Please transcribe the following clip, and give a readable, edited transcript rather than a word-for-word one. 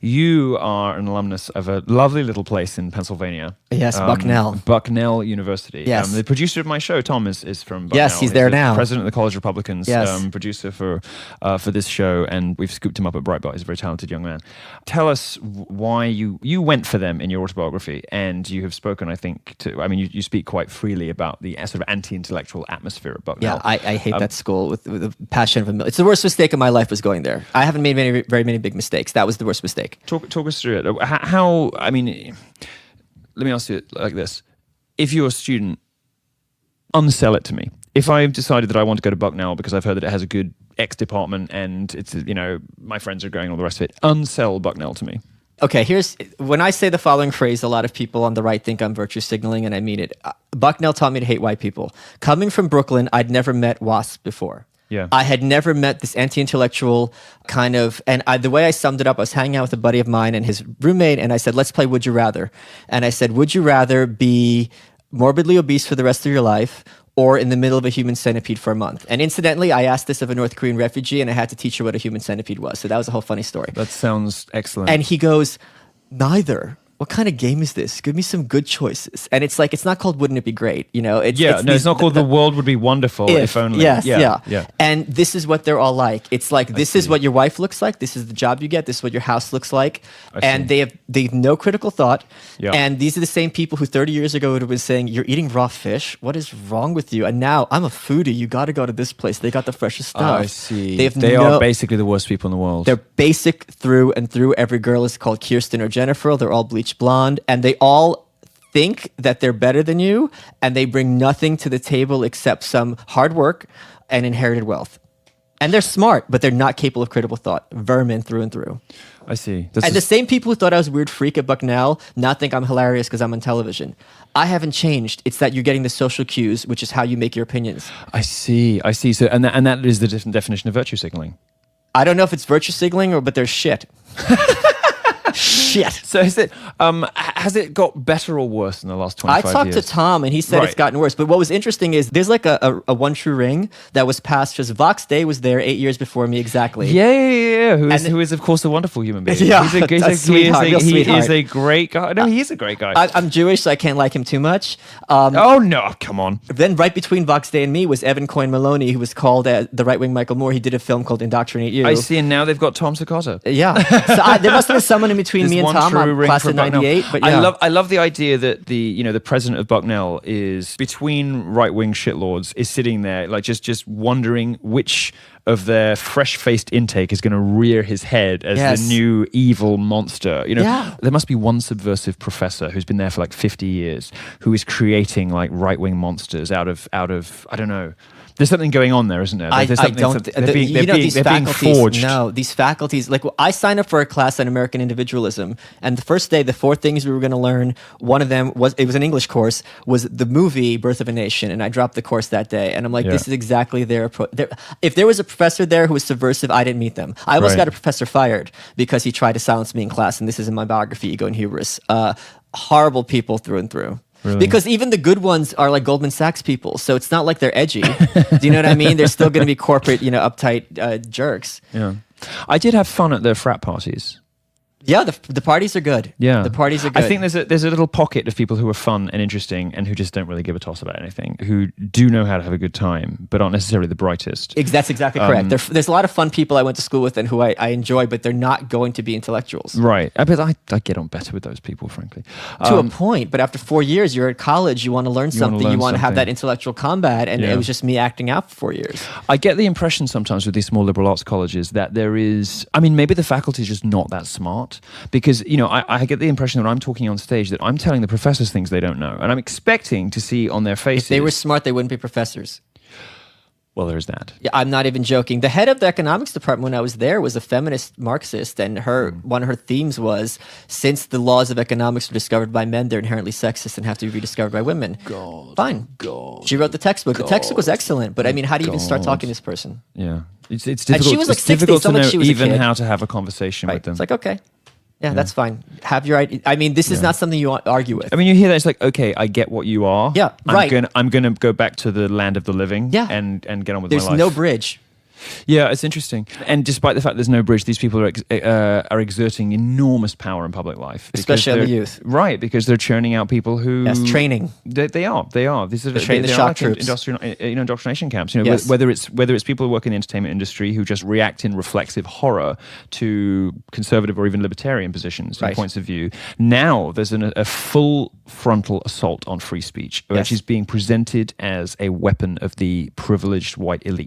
You are an alumnus of a lovely little place in Pennsylvania. Yes, Bucknell. Bucknell University. Yes. The producer of my show, Tom, is from Bucknell. Yes, he's there now. President of the College Republicans, yes. Producer for this show, and we've scooped him up at Breitbart. He's a very talented young man. Tell us why you went for them in your autobiography, and you have spoken, I think, you speak quite freely about the sort of anti-intellectual atmosphere at Bucknell. Yeah, I hate that school with a passion of a million. It's the worst mistake of my life was going there. I haven't made very many big mistakes. That was the worst mistake. Talk us through it. Let me ask you it like this. If you're a student, unsell it to me. If I've decided that I want to go to Bucknell because I've heard that it has a good X department and it's, my friends are going, all the rest of it, unsell Bucknell to me. Okay, when I say the following phrase, a lot of people on the right think I'm virtue signaling, and I mean it. Bucknell taught me to hate white people. Coming from Brooklyn, I'd never met WASP before. Yeah. I had never met this anti-intellectual kind of, and the way I summed it up, I was hanging out with a buddy of mine and his roommate, and I said, let's play Would You Rather. And I said, would you rather be morbidly obese for the rest of your life or in the middle of a human centipede for a month? And incidentally, I asked this of a North Korean refugee, and I had to teach her what a human centipede was. So that was a whole funny story. That sounds excellent. And he goes, neither. What kind of game is this? Give me some good choices. And it's like, it's not called Wouldn't It Be Great? It's not called The World Would Be Wonderful if only. Yes, yeah. And this is what they're all like. It's like, this is what your wife looks like. This is the job you get. This is what your house looks like. And they have no critical thought. Yeah. And these are the same people who 30 years ago would have been saying, you're eating raw fish. What is wrong with you? And now, I'm a foodie. You got to go to this place. They got the freshest stuff. I see. They are basically the worst people in the world. They're basic through and through. Every girl is called Kirsten or Jennifer. They're all bleach blonde. And they all think that they're better than you, and they bring nothing to the table except some hard work and inherited wealth. And they're smart, but they're not capable of critical thought. Vermin through and through. I see. The same people who thought I was a weird freak at Bucknell now think I'm hilarious because I'm on television. I haven't changed. It's that you're getting the social cues, which is how you make your opinions. I see. So, and that is the different definition of virtue signaling. I don't know if it's virtue signaling but there's shit. Shit. So has it got better or worse in the last 25 years? I talked to Tom, and he said it's gotten worse. But what was interesting is there's like a one true ring that was passed because Vox Day was there 8 years before me exactly. Yeah. Who is of course a wonderful human being. Yeah, he's a sweetheart. He is a great guy. No, he is a great guy. I'm Jewish, so I can't like him too much. Oh no, come on. Then right between Vox Day and me was Evan Coyne Maloney, who was called the right-wing Michael Moore. He did a film called Indoctrinate You. I see, and now they've got Tom Sakata. Yeah. So there must have been someone in between me and Tom. I'm class of '98. But yeah. I love the idea that the president of Bucknell is between right-wing shitlords, is sitting there like just wondering which of their fresh-faced intake is going to rear his head as the new evil monster. There must be one subversive professor who's been there for like 50 years who is creating like right-wing monsters out of I don't know. There's something going on there, isn't there? They're being forged. No, these faculties, I signed up for a class on American individualism, and the first day, the 4 things we were going to learn, one of them was an English course, was the movie Birth of a Nation, and I dropped the course that day, and I'm like, this is exactly their approach. If there was a professor there who was subversive, I didn't meet them. I almost got a professor fired because he tried to silence me in class, and this is in my biography, Ego and Hubris. Horrible people through and through. Really? Because even the good ones are like Goldman Sachs people, so it's not like they're edgy. Do you know what I mean? They're still going to be corporate, uptight jerks. Yeah, I did have fun at their frat parties. Yeah, the parties are good. Yeah, the parties are good. I think there's a little pocket of people who are fun and interesting and who just don't really give a toss about anything, who do know how to have a good time, but aren't necessarily the brightest. That's exactly correct. There's a lot of fun people I went to school with and who I enjoy, but they're not going to be intellectuals. Right. But I get on better with those people, frankly. To a point, but after 4 years, you're at college, you want to learn something, you want to have that intellectual combat, and it was just me acting out for 4 years. I get the impression sometimes with these small liberal arts colleges that there is, maybe the faculty is just not that smart, because I get the impression that I'm talking on stage that I'm telling the professors things they don't know, and I'm expecting to see on their faces. If they were smart, they wouldn't be professors. Well, there's that. Yeah, I'm not even joking. The head of the economics department when I was there was a feminist Marxist, and one of her themes was, since the laws of economics were discovered by men, they're inherently sexist and have to be rediscovered by women. Fine. She wrote the textbook. The textbook was excellent, but how do you even start talking to this person? Yeah. It's difficult, and she was like 60, difficult to know even how to have a conversation with them. It's like, okay. Yeah, that's fine. Have your idea. This is not something you argue with. You hear that, it's like, okay, I get what you are. Yeah, right. I'm gonna go back to the land of the living. Yeah. and get on with my life. There's no bridge. Yeah, it's interesting. And despite the fact there's no bridge, these people are exerting enormous power in public life. Especially on the youth. Right, because they're churning out people who... Yes, training. They are. These are train the shock troops. Indoctrination camps. You know, Yes. whether it's people who work in the entertainment industry who just react in reflexive horror to conservative or even libertarian positions and points of view. Now there's a full frontal assault on free speech, which is being presented as a weapon of the privileged white elite.